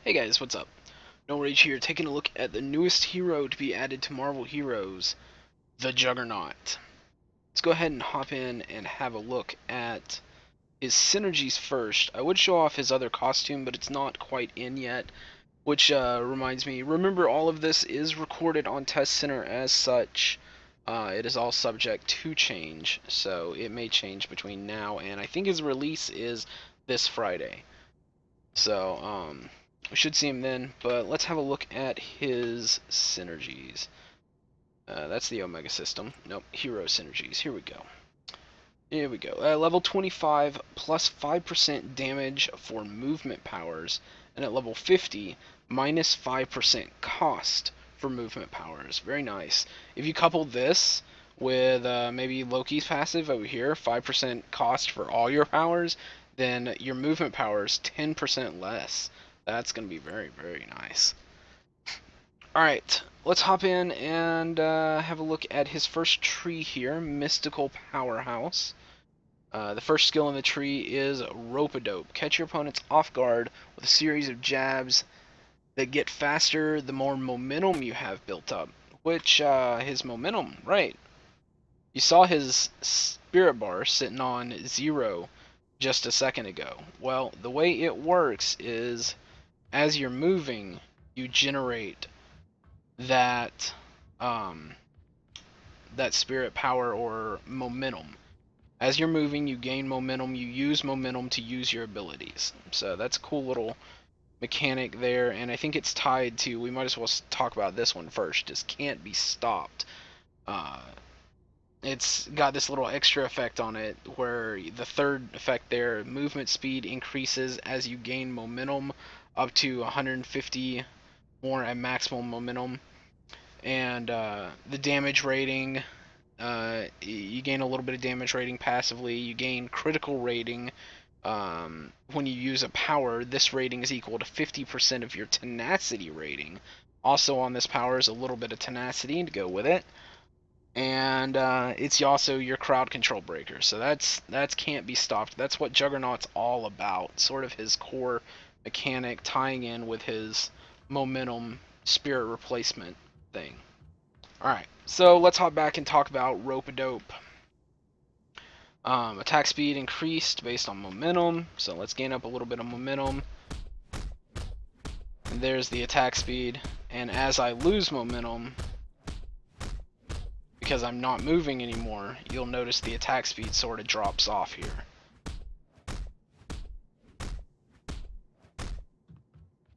Hey guys, what's up? NullRage here, taking a look at the newest hero to be added to Marvel Heroes, the Juggernaut. Let's go ahead and hop in and have a look at his synergies first. I would show off his other costume, but it's not quite in yet, which reminds me, remember all of this is recorded on Test Center as such. It is all subject to change, so it may change between now and I think his release is this Friday. So, we should see him then, but let's have a look at his synergies. That's the Omega system. Nope, hero synergies. Here we go. Here we go. Level 25 plus 5% damage for movement powers, and at level 50 minus 5% cost for movement powers. Very nice. If you couple this with maybe Loki's passive over here, 5% cost for all your powers, then your movement power is 10% less. That's going to be very, very nice. Alright, let's hop in and have a look at his first tree here, Mystical Powerhouse. The first skill in the tree is Rope-a-Dope. Catch your opponents off guard with a series of jabs that get faster the more momentum you have built up. Which, his momentum, right. You saw his spirit bar sitting on 0 just a second ago. Well, the way it works is as you're moving, you generate that that spirit power or momentum. As you're moving, you gain momentum. You use momentum to use your abilities. So that's a cool little mechanic there, and I think it's tied to, we might as well talk about this one first, just can't be stopped. It's got this little extra effect on it where the third effect there, movement speed increases as you gain momentum up to 150 more at maximum momentum, and the damage rating, you gain a little bit of damage rating passively. You gain critical rating when you use a power. This rating is equal to 50% of your tenacity rating. Also on this power is a little bit of tenacity to go with it, and it's also your crowd control breaker. So that's can't be stopped. That's what Juggernaut's all about. Sort of his core mechanic tying in with his momentum spirit replacement thing. Alright, so let's hop back and talk about Rope-a-Dope. Attack speed increased based on momentum, so let's gain up a little bit of momentum. And there's the attack speed, and as I lose momentum, because I'm not moving anymore, you'll notice the attack speed sort of drops off here.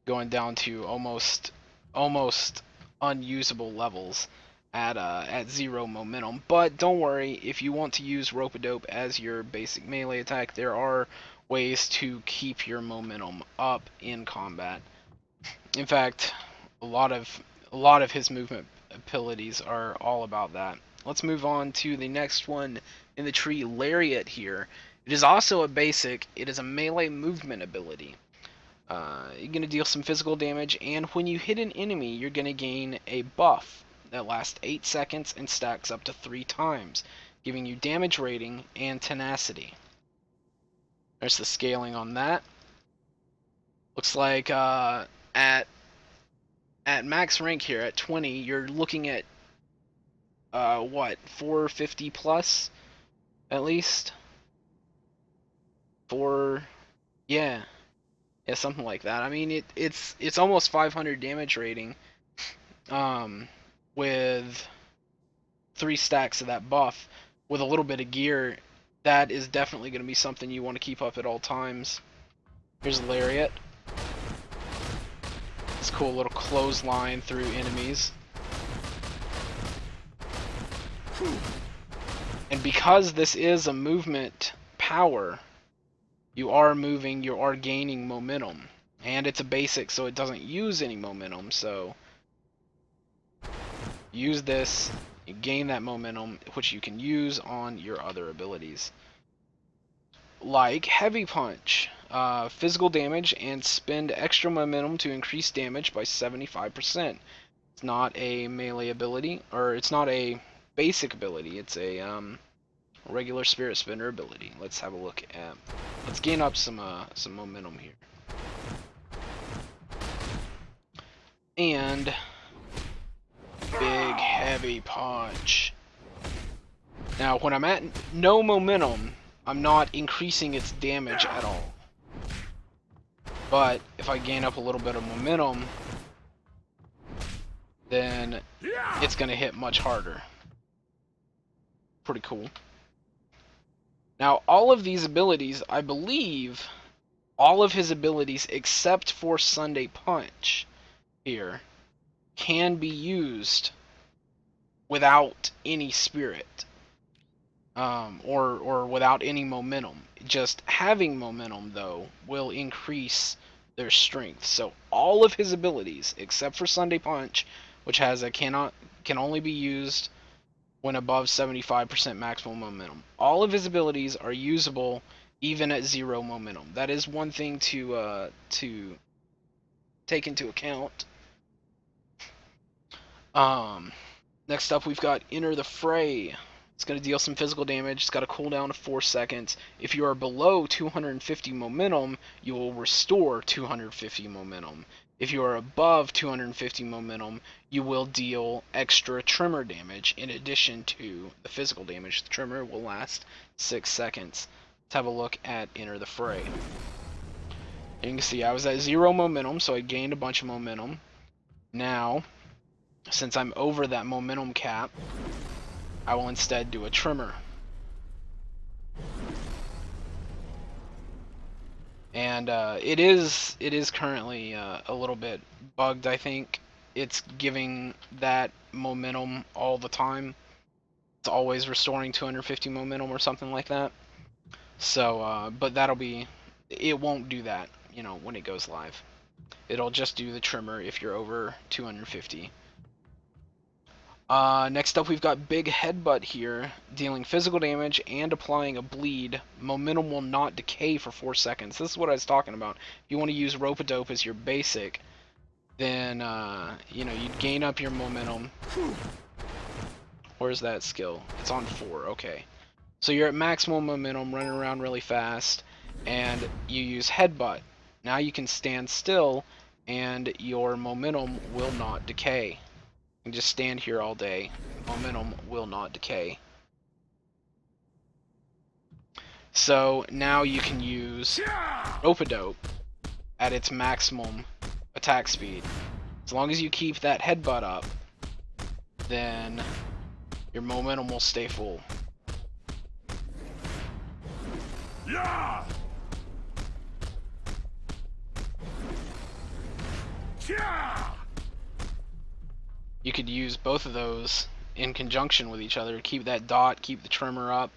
Going down to almost unusable levels at 0 momentum. But don't worry, if you want to use Rope-a-Dope as your basic melee attack, there are ways to keep your momentum up in combat. In fact, a lot of his movement abilities are all about that. Let's move on to the next one in the tree, Lariat here. It is also a basic. It is a melee movement ability. You're going to deal some physical damage, and when you hit an enemy, you're going to gain a buff that lasts 8 seconds and stacks up to 3 times, giving you damage rating and tenacity. There's the scaling on that. Looks like at max rank here, at 20, you're looking at, what, 450 plus, at least? Yeah, something like that. I mean, it's almost 500 damage rating, with 3 stacks of that buff, with a little bit of gear. That is definitely going to be something you want to keep up at all times. Here's Lariat. This cool little clothesline through enemies. And because this is a movement power, you are moving, you are gaining momentum. And it's a basic, so it doesn't use any momentum, so use this, you gain that momentum, which you can use on your other abilities. Like Heavy Punch. Physical damage, and spend extra momentum to increase damage by 75%. It's not a melee ability, or it's not a basic ability, it's a regular Spirit Spinner ability. Let's have a look at, let's gain up some momentum here. And big heavy punch. Now, when I'm at no momentum, I'm not increasing its damage at all. But if I gain up a little bit of momentum, then it's going to hit much harder. Pretty cool. Now, all of these abilities, I believe, all of his abilities except for Sunday Punch here can be used without any spirit. Or without any momentum. Just having momentum, though, will increase their strength. So all of his abilities, except for Sunday Punch, which has a can only be used when above 75% maximum momentum. All of his abilities are usable even at 0 momentum. That is one thing to take into account. Next up, we've got Enter the Fray. It's going to deal some physical damage. It's got a cooldown of 4 seconds. If you are below 250 momentum, you will restore 250 momentum. If you are above 250 momentum, you will deal extra tremor damage in addition to the physical damage. The tremor will last 6 seconds. Let's have a look at Enter the Fray. You can see I was at 0 momentum, so I gained a bunch of momentum. Now, since I'm over that momentum cap, I will instead do a tremor. And it is currently a little bit bugged, I think. It's giving that momentum all the time. It's always restoring 250 momentum or something like that. So, but it won't do that, you know, when it goes live. It'll just do the tremor if you're over 250. Next up, we've got Big Headbutt here, dealing physical damage and applying a bleed. Momentum will not decay for 4 seconds. This is what I was talking about. If you want to use Rope-a-Dope as your basic, then, you know, you'd gain up your momentum. Where's that skill? It's on 4, okay. So you're at maximum momentum, running around really fast, and you use Headbutt. Now you can stand still, and your momentum will not decay. And just stand here all day. Momentum will not decay. So now you can use Rope-a-Dope at its maximum attack speed. As long as you keep that headbutt up, then your momentum will stay full. Yeah! You could use both of those in conjunction with each other to keep that dot, keep the tremor up.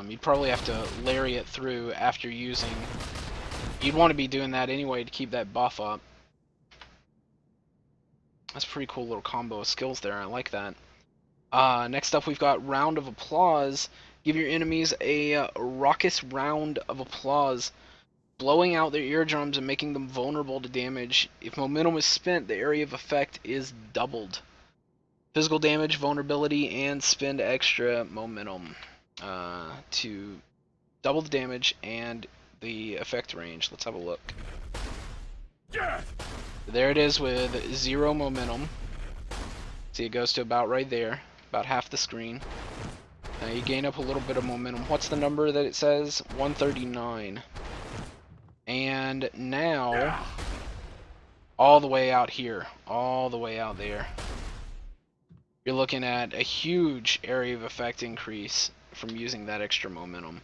You'd probably have to lariat through after using... You'd want to be doing that anyway to keep that buff up. That's a pretty cool little combo of skills there, I like that. Next up we've got Round of Applause. Give your enemies a raucous round of applause, blowing out their eardrums and making them vulnerable to damage. If momentum is spent, the area of effect is doubled. Physical damage, vulnerability, and spend extra momentum to double the damage and the effect range. Let's have a look. There it is with 0 momentum. See, it goes to about right there, about half the screen. Now you gain up a little bit of momentum. What's the number that it says? 139. And now, all the way out here, all the way out there, you're looking at a huge area of effect increase from using that extra momentum.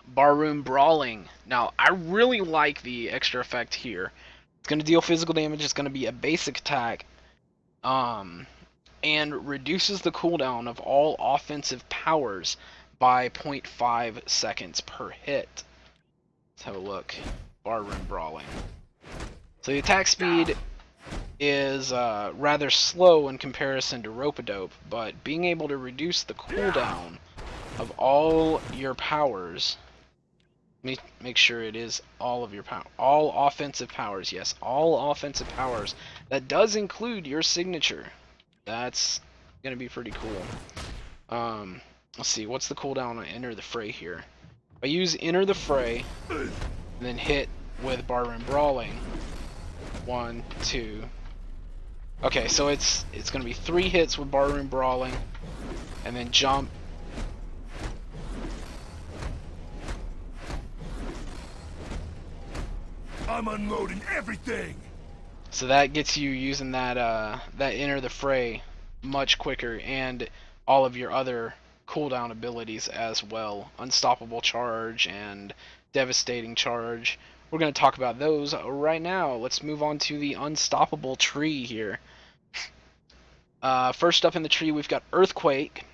Barroom Brawling. Now, I really like the extra effect here. It's going to deal physical damage. It's going to be a basic attack. And reduces the cooldown of all offensive powers by 0.5 seconds per hit. Let's have a look. Barroom Brawling. So the attack speed is rather slow in comparison to Rope-a-Dope, but being able to reduce the cooldown of all your powers... Let me make sure it is all of your power. All offensive powers, yes. All offensive powers. That does include your signature. That's going to be pretty cool. Let's see. What's the cooldown on Enter the Fray here? If I use Enter the Fray, and then hit with Barroom Brawling, 1, 2. Okay, so it's gonna be 3 hits with barroom brawling, and then jump. I'm unloading everything. So that gets you using that that enter the fray much quicker, and all of your other cooldown abilities as well. Unstoppable charge and devastating charge. We're going to talk about those right now. Let's move on to the unstoppable tree here. First up in the tree, we've got Earthquake,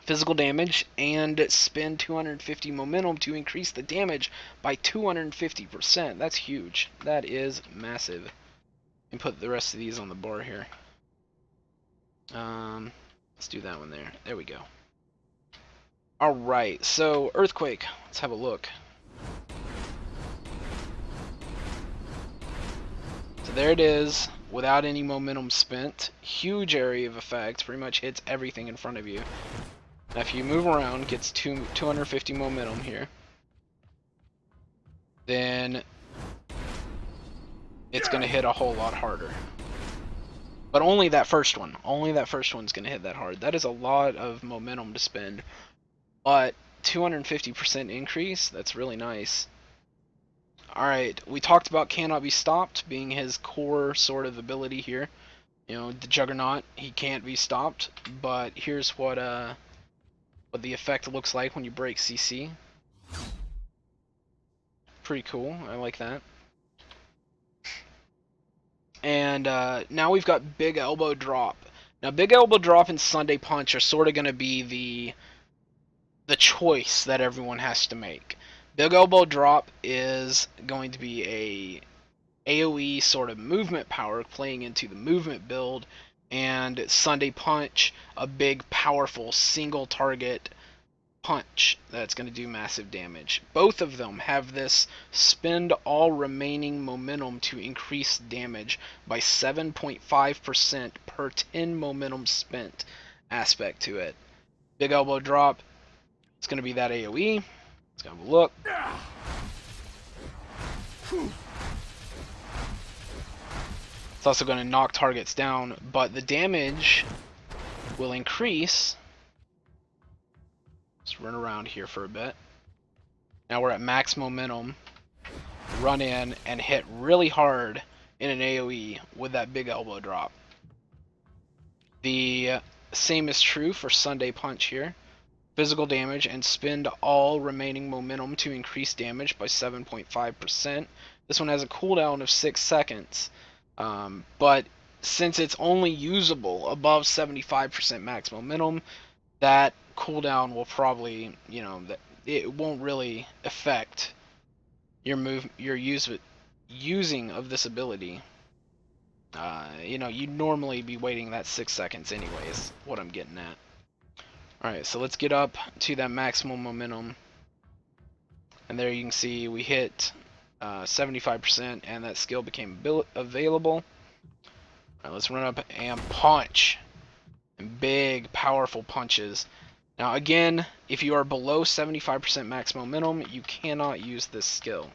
physical damage, and spend 250 momentum to increase the damage by 250%. That's huge. That is massive. And put the rest of these on the bar here. Let's do that one there. There we go. Alright, so Earthquake. Let's have a look. So there it is, without any momentum spent. Huge area of effect, pretty much hits everything in front of you. Now if you move around, gets 250 momentum here. Then it's going to hit a whole lot harder. But only that first one. Only that first one's going to hit that hard. That is a lot of momentum to spend. But 250% increase, that's really nice. Alright, we talked about Cannot Be Stopped being his core sort of ability here. You know, the Juggernaut, he can't be stopped. But here's what the effect looks like when you break CC. Pretty cool, I like that. And now we've got Big Elbow Drop. Now Big Elbow Drop and Sunday Punch are sort of going to be the choice that everyone has to make. Big Elbow Drop is going to be a AoE sort of movement power playing into the movement build, and Sunday Punch, a big powerful single target punch that's going to do massive damage. Both of them have this spend all remaining momentum to increase damage by 7.5% per 10 momentum spent aspect to it. Big Elbow Drop, it's going to be that AoE. Let's have a look. It's also going to knock targets down, but the damage will increase. Let's run around here for a bit. Now we're at max momentum. Run in and hit really hard in an AoE with that Big Elbow Drop. The same is true for Sunday Punch here. Physical damage and spend all remaining momentum to increase damage by 7.5%. This one has a cooldown of 6 seconds, but since it's only usable above 75% max momentum, that cooldown will probably, you know, that it won't really affect your using of this ability. You know, you'd normally be waiting that 6 seconds anyways, what I'm getting at. Alright, so let's get up to that maximum momentum. And there you can see we hit 75% and that skill became available. Alright, let's run up and punch. And big, powerful punches. Now again, if you are below 75% max momentum, you cannot use this skill.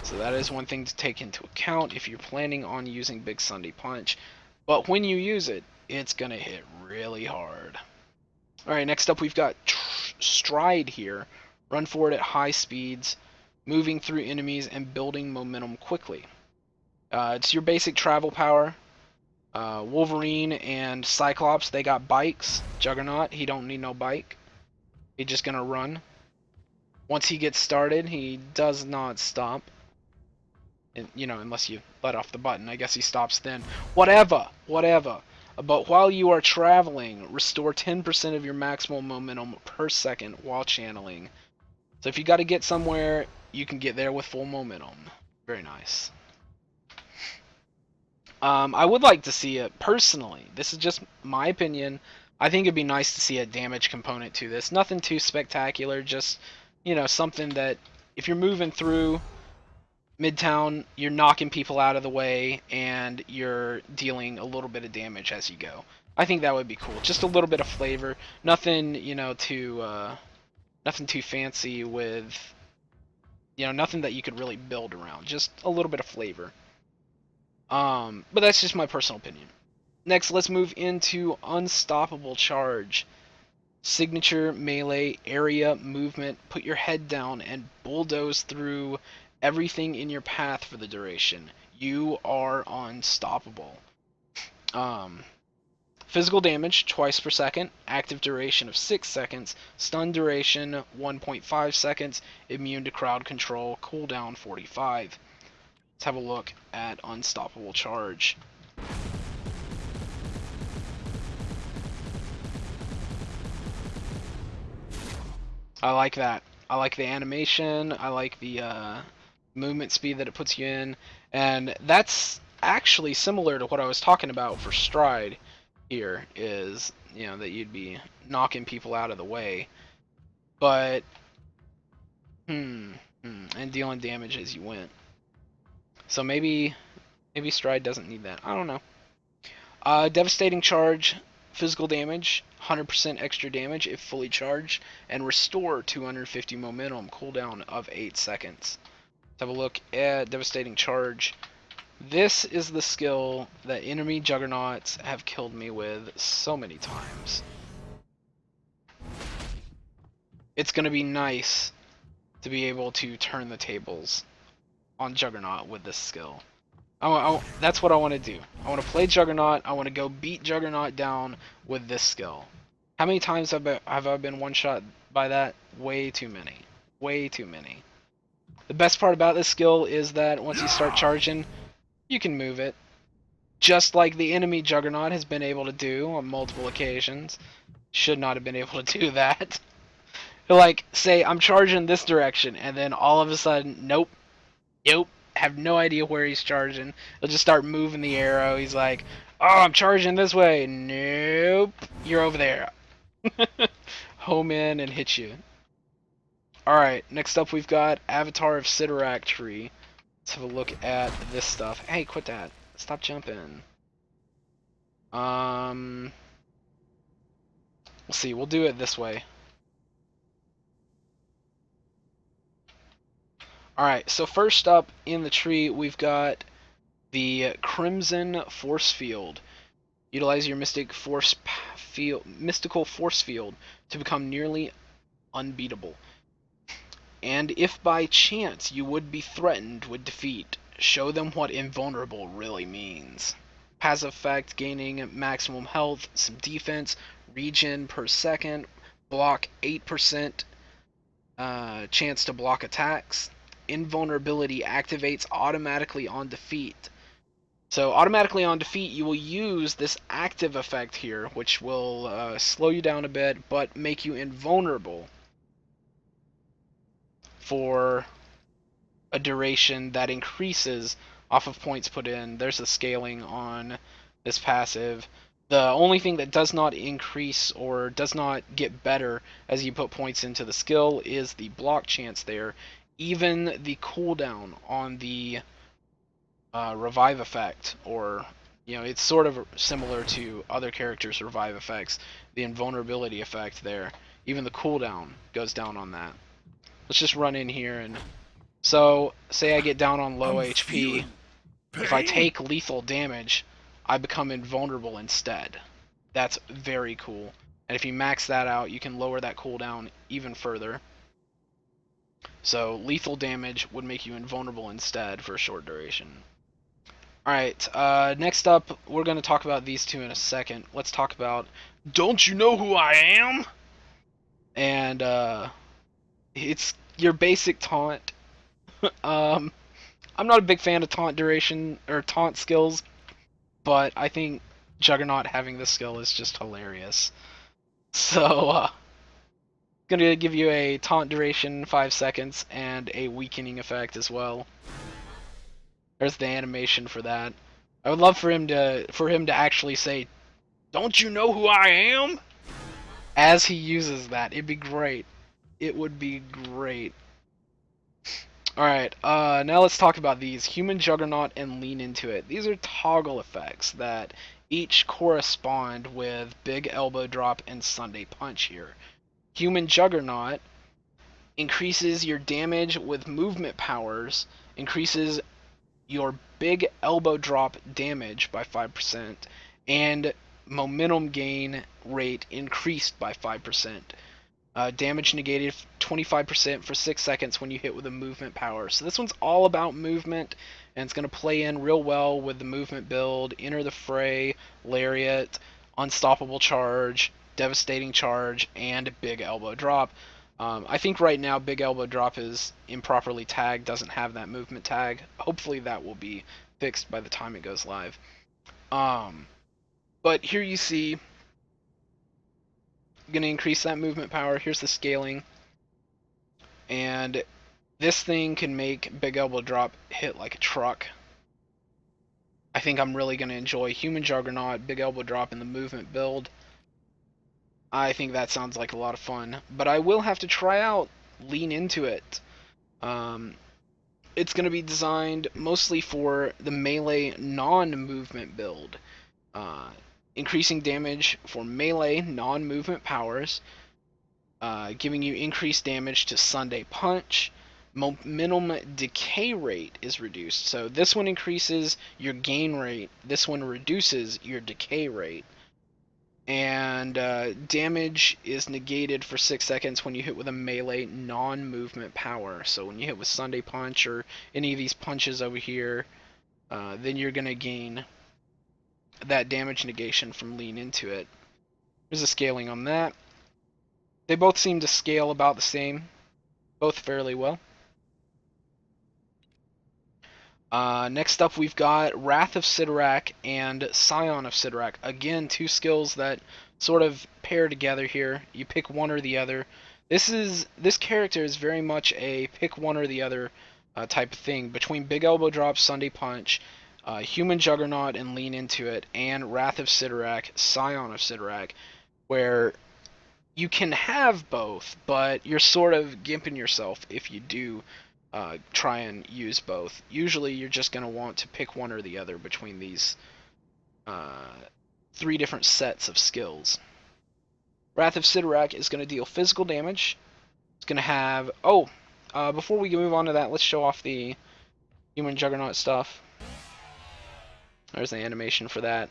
So that is one thing to take into account if you're planning on using Big Sunday Punch. But when you use it, it's going to hit really hard. Alright, next up we've got Stride here. Run forward at high speeds, moving through enemies and building momentum quickly. It's your basic travel power. Wolverine and Cyclops, they got bikes. Juggernaut, he don't need no bike. He's just gonna run. Once he gets started, he does not stop. And, you know, unless you let off the button. I guess he stops then. Whatever. But while you are traveling, restore 10% of your maximum momentum per second while channeling. So if you got to get somewhere, you can get there with full momentum. Very nice. I would like to see it, personally, this is just my opinion, I think it'd be nice to see a damage component to this. Nothing too spectacular, just, you know, something that if you're moving through Midtown, you're knocking people out of the way, and you're dealing a little bit of damage as you go. I think that would be cool. Just a little bit of flavor. Nothing, you know, nothing too fancy with, you know, nothing that you could really build around. Just a little bit of flavor. But that's just my personal opinion. Next, let's move into Unstoppable Charge. Signature melee area movement. Put your head down and bulldoze through everything in your path for the duration. You are unstoppable. Um, Physical damage twice per second, active duration of 6 seconds, stun duration 1.5 seconds, immune to crowd control, cooldown 45. Let's have a look at Unstoppable Charge. I like that. I like the animation, I like the movement speed that it puts you in, and that's actually similar to what I was talking about for Stride here, is, that you'd be knocking people out of the way. But and dealing damage as you went. So maybe Stride doesn't need that. I don't know. Devastating Charge, physical damage, 100% extra damage if fully charged, and restore 250 momentum, cooldown of 8 seconds. Let's have a look at Devastating Charge. This is the skill that enemy Juggernauts have killed me with so many times. It's going to be nice to be able to turn the tables on Juggernaut with this skill. That's what I want to do. I want to play Juggernaut. I want to go beat Juggernaut down with this skill. How many times have I been one-shot by that? Way too many. Way too many. The best part about this skill is that once you start charging, you can move it. Just like the enemy Juggernaut has been able to do on multiple occasions. Should not have been able to do that. Like, say, I'm charging this direction, and then all of a sudden, nope. Have no idea where he's charging. He'll just start moving the arrow. He's like, oh, I'm charging this way. Nope. You're over there. Home in and hit you. Alright, next up we've got Avatar of Sidorak Tree. Let's have a look at this stuff. Hey, quit that. Stop jumping. We'll see. We'll do it this way. Alright, so first up in the tree, we've got the Crimson Force Field. Utilize your mystical force field to become nearly unbeatable. And if by chance you would be threatened with defeat, show them what invulnerable really means. Passive effect, gaining maximum health, some defense, regen per second, block 8%, chance to block attacks. Invulnerability activates automatically on defeat. So automatically on defeat, you will use this active effect here, which will slow you down a bit, but make you invulnerable for a duration that increases off of points put in. There's the scaling on this passive. The only thing that does not increase or does not get better as you put points into the skill is the block chance there. Even the cooldown on the revive effect, or it's sort of similar to other characters' revive effects, the invulnerability effect there, even the cooldown goes down on that. Let's just run in here, and so say I get down on low HP. If I take lethal damage, I become invulnerable instead. That's very cool. And if you max that out, you can lower that cooldown even further. So lethal damage would make you invulnerable instead for a short duration. Alright, next up, we're going to talk about these two in a second. Let's talk about Don't You Know Who I Am? And, it's your basic taunt. I'm not a big fan of taunt duration, or taunt skills, but I think Juggernaut having this skill is just hilarious. So, gonna give you a taunt duration 5 seconds, and a weakening effect as well. There's the animation for that. I would love for him to actually say, "Don't you know who I am?" as he uses that. It'd be great. It would be great. Alright, now let's talk about these. Human Juggernaut and Lean Into It. These are toggle effects that each correspond with Big Elbow Drop and Sunday Punch here. Human Juggernaut increases your damage with movement powers, increases your big elbow drop damage by 5%, and momentum gain rate increased by 5%. Damage negated 25% for 6 seconds when you hit with a movement power. So this one's all about movement, and it's going to play in real well with the movement build, Enter the Fray, Lariat, Unstoppable Charge, Devastating Charge, and Big Elbow Drop. I think right now Big Elbow Drop is improperly tagged, doesn't have that movement tag. Hopefully that will be fixed by the time it goes live. But here you see, going to increase that movement power. Here's the scaling. And this thing can make Big Elbow Drop hit like a truck. I think I'm really going to enjoy Human Juggernaut, Big Elbow Drop, in the movement build. I think that sounds like a lot of fun. But I will have to try out Lean Into It. It's going to be designed mostly for the melee non-movement build. Increasing damage for melee non-movement powers. Giving you increased damage to Sunday Punch. Momentum decay rate is reduced. So this one increases your gain rate. This one reduces your decay rate. And damage is negated for 6 seconds when you hit with a melee non-movement power. So when you hit with Sunday Punch or any of these punches over here, then you're going to gain that damage negation from Lean Into It. There's a scaling on that. They both seem to scale about the same, both fairly well. Next up, we've got Wrath of Sidorak and Scion of Sidorak. Again, two skills that sort of pair together here. You pick one or the other. This character is very much a pick one or the other type of thing. Between Big Elbow Drop, Sunday Punch, Human Juggernaut and Lean Into It, and Wrath of Sidorak, Scion of Sidorak, where you can have both, but you're sort of gimping yourself if you do try and use both. Usually you're just going to want to pick one or the other between these 3 different sets of skills. Wrath of Sidorak is going to deal physical damage. It's going to have... before we move on to that, let's show off the Human Juggernaut stuff. There's the animation for that.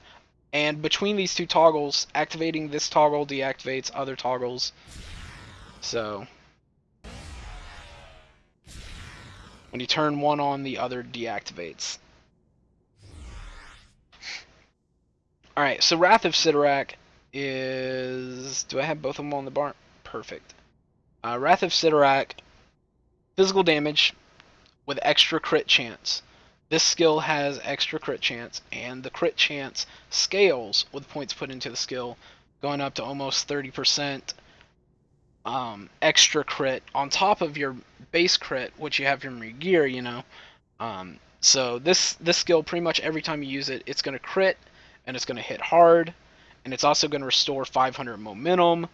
And between these 2 toggles, activating this toggle deactivates other toggles. So when you turn one on, the other deactivates. Alright, so Wrath of Sidorak is... Do I have both of them on the bar? Perfect. Wrath of Sidorak, physical damage with extra crit chance. This skill has extra crit chance, and the crit chance scales with points put into the skill, going up to almost 30% extra crit on top of your base crit, which you have from your gear, you know. So this skill, pretty much every time you use it, it's going to crit, and it's going to hit hard, and it's also going to restore 500 momentum,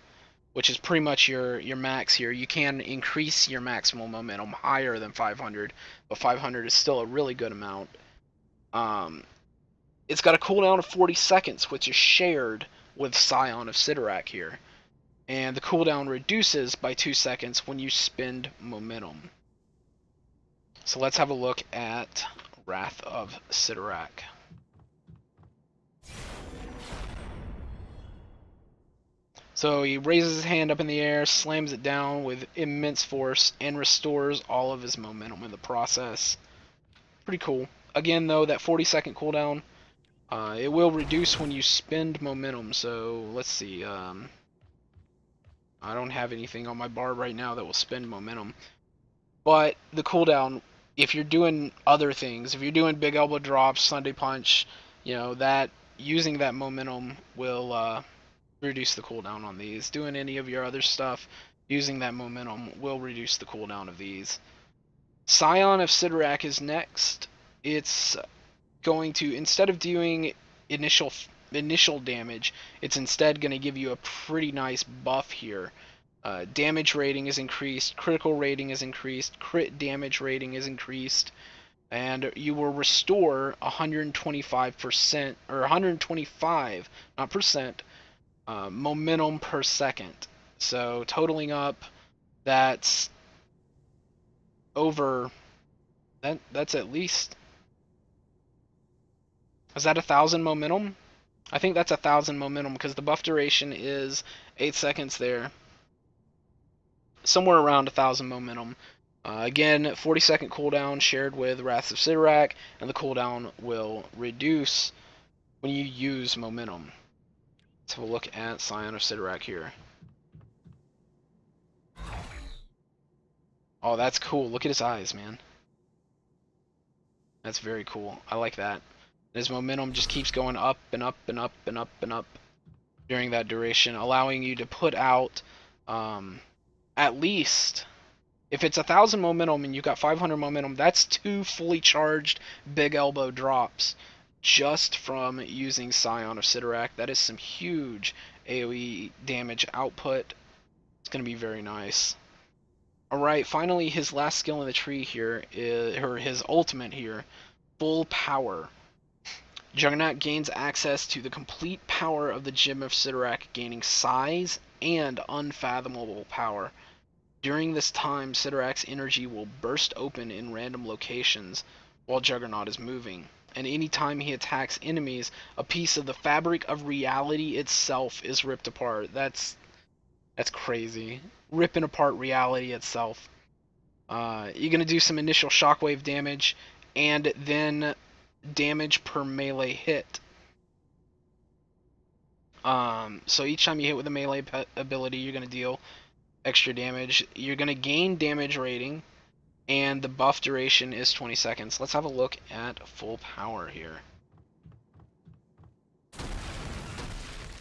which is pretty much your max here. You can increase your maximal momentum higher than 500, but 500 is still a really good amount. It's got a cooldown of 40 seconds, which is shared with Scion of Sidorak here. And the cooldown reduces by 2 seconds when you spend momentum. So let's have a look at Wrath of Sidorak. So he raises his hand up in the air, slams it down with immense force, and restores all of his momentum in the process. Pretty cool. Again, though, that 40-second cooldown, it will reduce when you spend momentum. So let's see. I don't have anything on my bar right now that will spend momentum. But the cooldown, if you're doing other things, if you're doing Big Elbow Drops, Sunday Punch, you know, that using that momentum will reduce the cooldown on these. Doing any of your other stuff, using that momentum will reduce the cooldown of these. Scion of Sidorak is next. It's going to, instead of doing initial damage, it's instead going to give you a pretty nice buff here. Damage rating is increased, critical rating is increased, crit damage rating is increased, and you will restore 125%, or 125, not percent, momentum per second. So totaling up, that's over, that's at least Is that 1,000 momentum? I think that's 1,000 momentum because the buff duration is 8 seconds there. Somewhere around 1,000 momentum. Again, 40-second cooldown shared with Wrath of Sidorak, and the cooldown will reduce when you use momentum. Let's have a look at Scion of Sidorak here. Oh, that's cool. Look at his eyes, man. That's very cool. I like that. His momentum just keeps going up and up and up and up and up during that duration, allowing you to put out at least, if it's 1,000 momentum and you got 500 momentum, that's 2 fully charged big elbow drops just from using Scion of Sidorak. That is some huge AoE damage output. It's going to be very nice. Alright, finally his last skill in the tree here, or his ultimate here, Full Power. Juggernaut gains access to the complete power of the Gem of Sidorak, gaining size and unfathomable power. During this time, Sidorak's energy will burst open in random locations while Juggernaut is moving. And anytime he attacks enemies, a piece of the fabric of reality itself is ripped apart. That's crazy. Ripping apart reality itself. You're going to do some initial shockwave damage, and then damage per melee hit. So each time you hit with a melee ability, you're going to deal extra damage. You're going to gain damage rating, and the buff duration is 20 seconds. Let's have a look at Full Power here.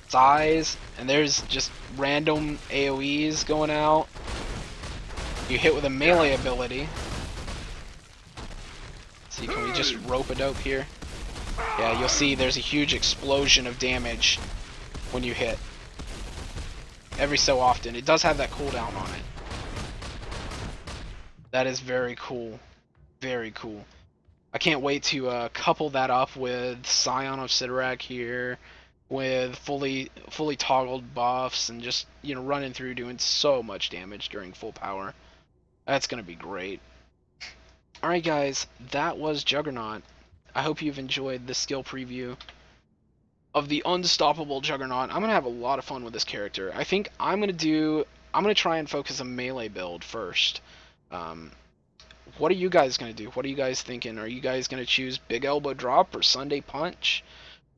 Size, and there's just random AoEs going out. You hit with a melee ability. See, can we just rope a dope here? Yeah, you'll see there's a huge explosion of damage when you hit. Every so often. It does have that cooldown on it. That is very cool. Very cool. I can't wait to couple that up with Scion of Sidorak here, with fully toggled buffs, and just, you know, running through doing so much damage during full power. That's gonna be great. Alright guys, that was Juggernaut. I hope you've enjoyed this skill preview of the unstoppable Juggernaut. I'm gonna have a lot of fun with this character. I think I'm gonna try and focus a melee build first. What are you guys gonna do? What are you guys thinking? Are you guys gonna choose Big Elbow Drop or Sunday Punch?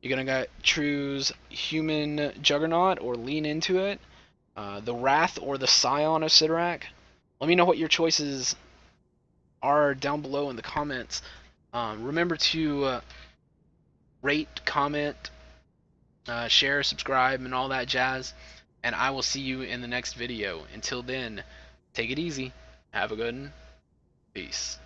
You're gonna choose Human Juggernaut or lean into it? The Wrath or the Scion of Sidorak? Let me know what your choices are down below in the comments. Remember to rate, comment, share, subscribe, and all that jazz. And I will see you in the next video. Until then, take it easy. Have a good one. Peace.